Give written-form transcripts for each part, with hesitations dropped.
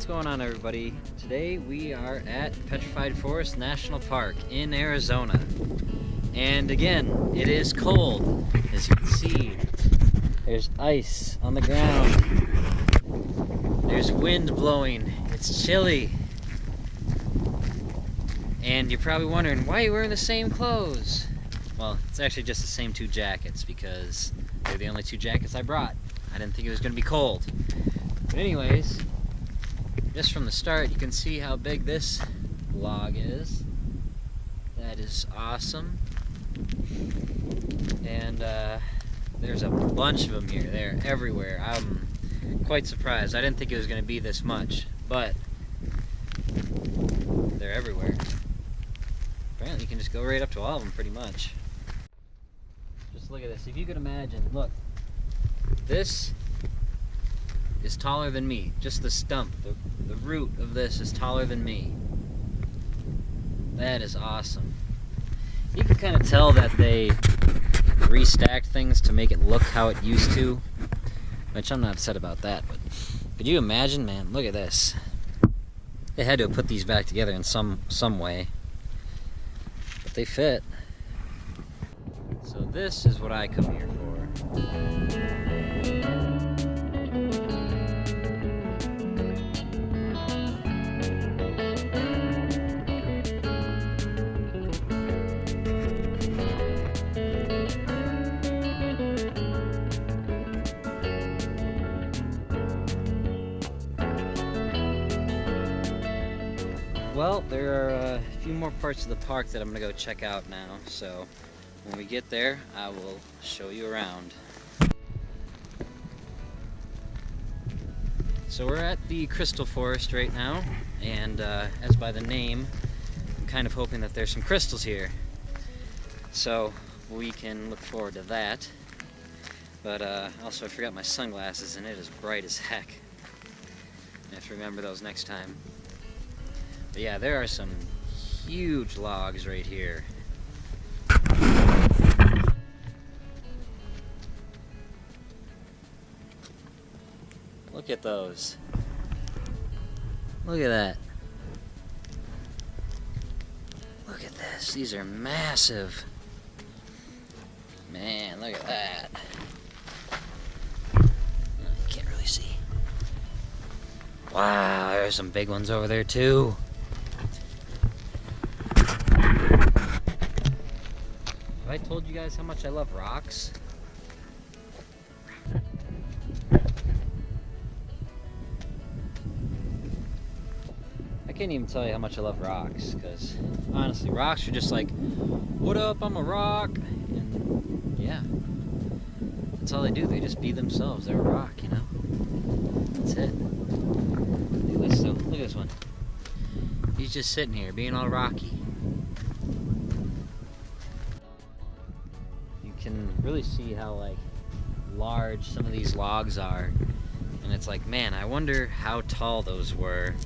What's going on, everybody? Today we are at Petrified Forest National Park in Arizona. And again, it is cold. As you can see, there's ice on the ground. There's wind blowing. It's chilly. And you're probably wondering, why are you wearing the same clothes? Well, it's actually just the same two jackets because they're the only two jackets I brought. I didn't think it was going to be cold. But anyways, just from the start, you can see how big this log is. That is awesome. And there's a bunch of them here. They're everywhere. I'm quite surprised. I didn't think it was going to be this much, but they're everywhere. Apparently you can just go right up to all of them pretty much. Just look at this. If you could imagine, look. This is taller than me. Just the stump, the root of this is taller than me. That is awesome. You can kind of tell that they restacked things to make it look how it used to, which I'm not upset about that, but could you imagine, man, look at this. They had to have put these back together in some way, but they fit. So this is what I come here for. Well, there are a few more parts of the park that I'm going to go check out now, so when we get there, I will show you around. So we're at the Crystal Forest right now, and as by the name, I'm kind of hoping that there's some crystals here. So we can look forward to that. But also I forgot my sunglasses, and it is bright as heck. I have to remember those next time. But yeah, there are some huge logs right here. Look at those. Look at that. Look at this. These are massive. Man, look at that. You can't really see. Wow, there's some big ones over there too. Have I told you guys how much I love rocks? I can't even tell you how much I love rocks, because honestly, rocks are just like, what up, I'm a rock, and yeah, that's all they do. They just be themselves. They're a rock, you know. That's it. Look at this though. Look at this one. He's just sitting here being all rocky. Can really see how like large some of these logs are, and it's like, man, I wonder how tall those were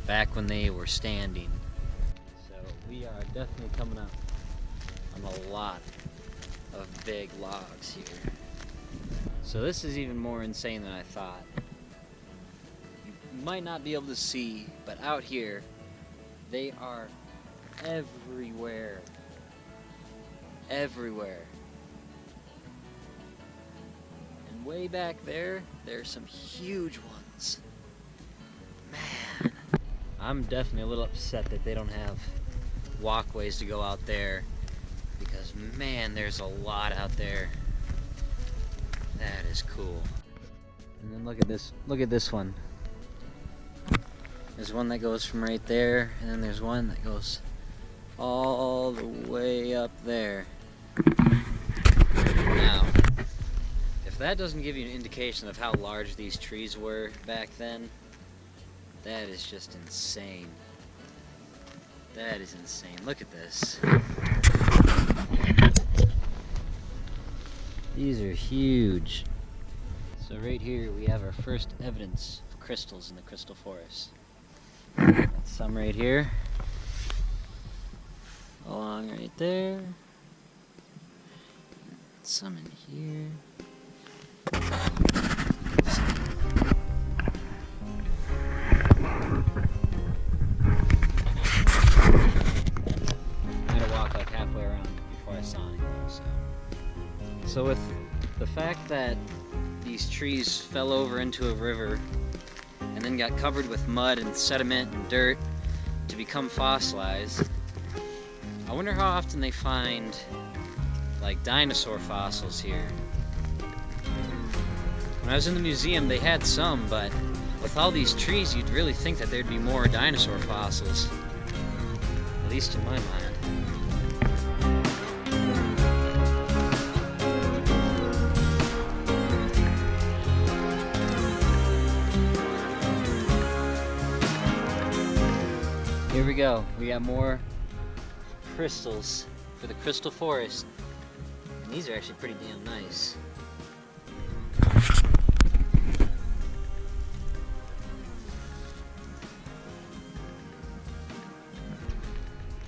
back when they were standing. So we are definitely coming up on a lot of big logs here. So this is even more insane than I thought. You might not be able to see, but out here they are everywhere. Everywhere. And way back there, there's some huge ones. Man, I'm definitely a little upset that they don't have walkways to go out there, because man, there's a lot out there. That is cool. And then look at this one. There's one that goes from right there, and then there's one that goes all the way up there. Now, if that doesn't give you an indication of how large these trees were back then, that is just insane. That is insane. Look at this. These are huge. So right here we have our first evidence of crystals in the Crystal Forest. Some right here. Along right there. Some in here. So with the fact that these trees fell over into a river and then got covered with mud and sediment and dirt to become fossilized, I wonder how often they find like dinosaur fossils here. When I was in the museum they had some, but with all these trees you'd really think that there'd be more dinosaur fossils, at least in my mind. Here we go. We got more crystals for the crystal forest. And these are actually pretty damn nice.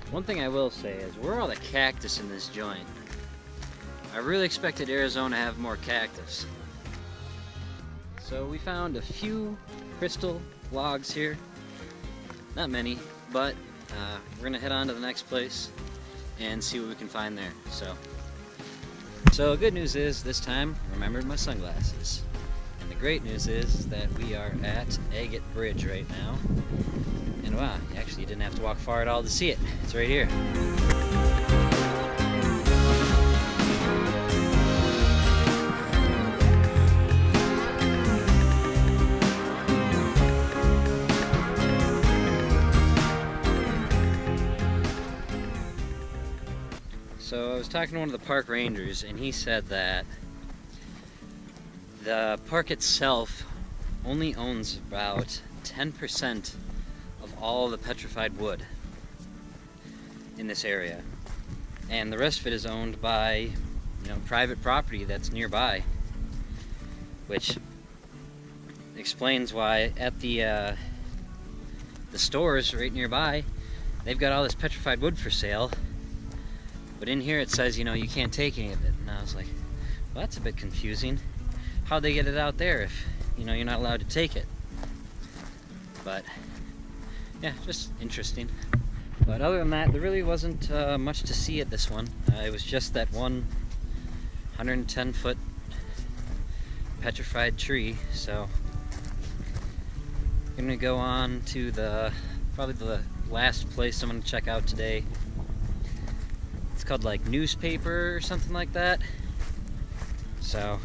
One thing I will say is, where are all the cactus in this joint? I really expected Arizona to have more cactus. So we found a few crystal logs here. Not many, but we're gonna head on to the next place and see what we can find there. So good news is this time I remembered my sunglasses, and the great news is that we are at Agate Bridge right now, and wow, actually you didn't have to walk far at all to see it. It's right here. So I was talking to one of the park rangers, and he said that the park itself only owns about 10% of all the petrified wood in this area, and the rest of it is owned by, private property that's nearby, which explains why at the stores right nearby they've got all this petrified wood for sale. But in here it says, you can't take any of it. And I was like, well, that's a bit confusing. How'd they get it out there if, you're not allowed to take it? But, yeah, just interesting. But other than that, there really wasn't much to see at this one. It was just that one 110-foot petrified tree. So, I'm gonna go on to probably the last place I'm gonna check out today. It's called like Newspaper or something like that. So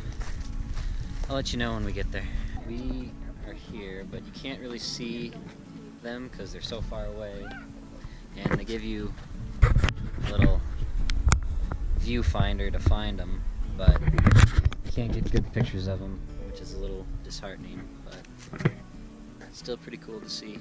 I'll let you know when we get there. We are here, but you can't really see them because they're so far away. And they give you a little viewfinder to find them, but you can't get good pictures of them, which is a little disheartening, but still pretty cool to see.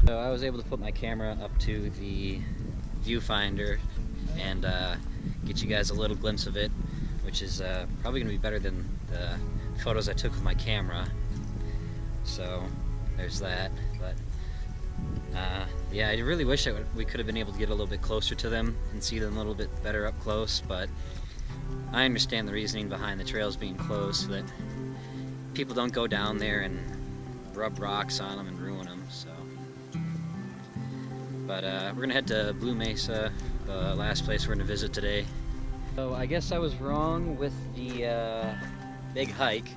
So I was able to put my camera up to the viewfinder and get you guys a little glimpse of it, which is probably going to be better than the photos I took with my camera. So there's that. But yeah, I really wish that we could have been able to get a little bit closer to them and see them a little bit better up close, but I understand the reasoning behind the trails being closed so that people don't go down there and rub rocks on them and ruin them. So. But we're gonna head to Blue Mesa, the last place we're gonna visit today. So I guess I was wrong with the big hike.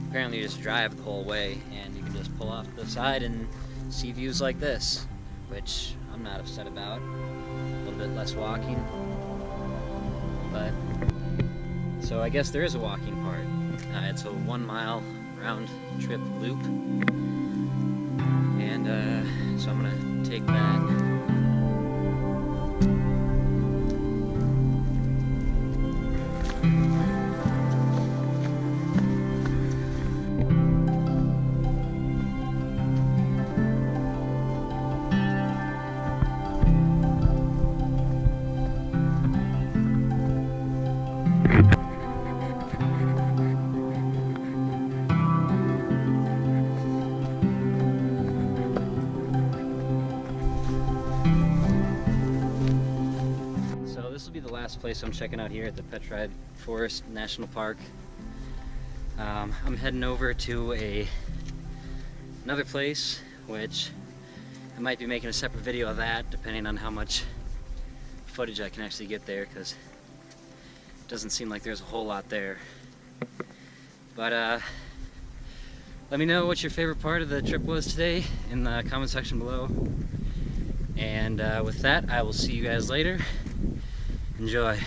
Apparently you just drive the whole way and you can just pull off to the side and see views like this, which I'm not upset about. A little bit less walking. But so I guess there is a walking part. It's a 1 mile round trip loop. And so I'm gonna take that. last place I'm checking out here at the Petrified Forest National Park. I'm heading over to another place, which I might be making a separate video of that, depending on how much footage I can actually get there, because it doesn't seem like there's a whole lot there. But let me know what your favorite part of the trip was today in the comment section below. And with that, I will see you guys later. Enjoy.